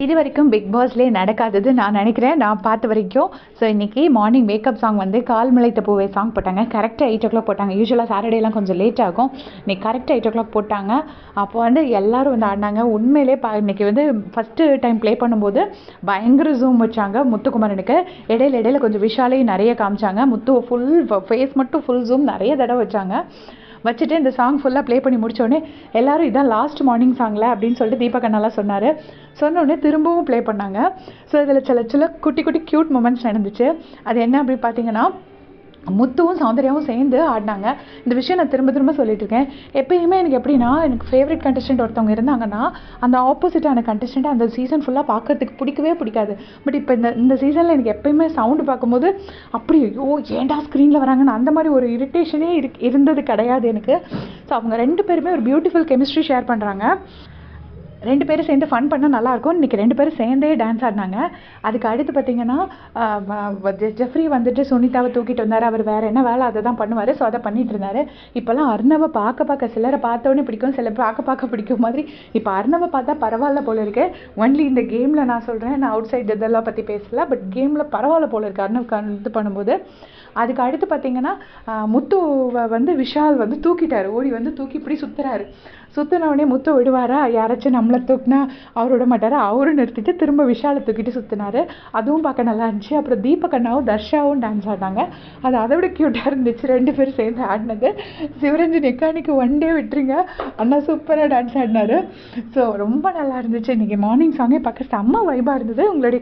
இது வரைக்கும் பிக் பாஸ்லேயே நடக்காதது நான் நினைக்கிறேன், நான் பார்த்த வரைக்கும். ஸோ இன்றைக்கி மார்னிங் வேக்கப் சாங் வந்து கால் முளைத்த பூவே சாங் போட்டாங்க. கரெக்டாக 8:00 போட்டாங்க. யூஸ்வலாக சாட்டர்டேலாம் கொஞ்சம் லேட் ஆகும். இன்றைக்கி கரெக்டாக 8:00 போட்டாங்க. அப்போ வந்து எல்லோரும் வந்து ஆடினாங்க. உண்மையிலே இன்றைக்கி வந்து ஃபஸ்ட்டு டைம் ப்ளே பண்ணும்போது பயங்கர ஜூம் வச்சாங்க முத்துக்குமரனுக்கு. இடையில கொஞ்சம் விஷாலையும் நிறைய காமிச்சாங்க. முத்து ஃபுல் ஃபேஸ் மட்டும் ஃபுல் ஜூம் நிறைய தடவை வச்சாங்க. வச்சுட்டு இந்த சாங் ஃபுல்லாக ப்ளே பண்ணி முடித்தோடனே எல்லோரும் இதான் லாஸ்ட் மார்னிங் சாங்கில் அப்படின்னு சொல்லிட்டு தீபக் அண்ணாலாம் சொன்னார். சொன்னோடனே திரும்பவும் ப்ளே பண்ணாங்க. ஸோ இதில் சில குட்டி குட்டி க்யூட் மூமெண்ட்ஸ் நடந்துச்சு. அது என்ன அப்படின்னு பார்த்தீங்கன்னா, முத்துவும் சௌந்தர்யாவும் சேர்ந்து ஆடினாங்க. இந்த விஷயம் நான் திரும்ப சொல்லிட்டு இருக்கேன். எப்பயுமே எனக்கு எப்படின்னா, எனக்கு ஃபேவரட் கண்டஸ்டன்ட் ஒருத்தவங்க இருந்தாங்கன்னா, அந்த ஆப்போசிட்டான கண்டஸ்டன்ட் அந்த சீசன் ஃபுல்லாக பார்க்கறதுக்கு பிடிக்கவே பிடிக்காது. பட் இப்போ இந்த சீசனில் எனக்கு எப்பயுமே சவுண்டு பார்க்கும்போது அப்படி ஐயோ ஏன்டா ஸ்க்ரீனில் வராங்கன்னு அந்த மாதிரி ஒரு இரிட்டேஷனே இருந்தது கிடையாது எனக்கு. ஸோ அவங்க 2 பேருமே ஒரு பியூட்டிஃபுல் கெமிஸ்ட்ரி ஷேர் பண்ணுறாங்க. 2 பேரும் சேர்ந்து ஃபன் பண்ணால் நல்லாயிருக்கும். இன்றைக்கி 2 பேரும் சேர்ந்தே டான்ஸ் ஆடினாங்க. அதுக்கு அடுத்து பார்த்திங்கன்னா, ஜெஃப்ரி வந்துட்டு சுனிதாவை தூக்கிட்டு வந்தார். அவர் வேறு என்ன வேலை அதை தான் பண்ணுவார். ஸோ அதை பண்ணிகிட்டு இருந்தார். இப்போல்லாம் அர்ணவை பார்க்க சிலரை பார்த்தோன்னே பிடிக்கும், சில பார்க்க பிடிக்கும் மாதிரி. இப்போ அர்ணவை பார்த்தா பரவாயில்ல போல இருக்கு. ஒன்லி இந்த கேமில் நான் சொல்கிறேன், நான் அவுட் சைடு இதெல்லாம் பற்றி பேசல. பட் கேமில் பரவாயில்ல போல இருக்குது அர்ணவ் இது பண்ணும்போது. அதுக்கு அடுத்து பார்த்திங்கன்னா, முத்துவை வந்து விஷால் வந்து தூக்கிட்டார். ஓடி வந்து தூக்கி இப்படி சுற்றினவுடனே முத்து விடுவாரா? யாராச்சும் நம்மளை தூக்குனா அவர் விட மாட்டார். அவரும் நிறுத்திட்டு திரும்ப விஷாலை தூக்கிட்டு சுற்றினார். அதுவும் பார்க்க நல்லா இருந்துச்சு. அப்புறம் தீபக் அண்ணாவும் தர்ஷாவும் டான்ஸ் ஆடினாங்க. அது அதை விட க்யூட்டாக இருந்துச்சு 2 பேரும் சேர்ந்து ஆடினது. சிவரஞ்சன் எக்கானிக்கு 1 டே விட்டுருங்க, அண்ணா சூப்பராக டான்ஸ் ஆடினார். ஸோ ரொம்ப நல்லா இருந்துச்சு. இன்றைக்கி மார்னிங் சாங்கே பார்க்க செம்ம வைபாக இருந்தது. உங்களுடைய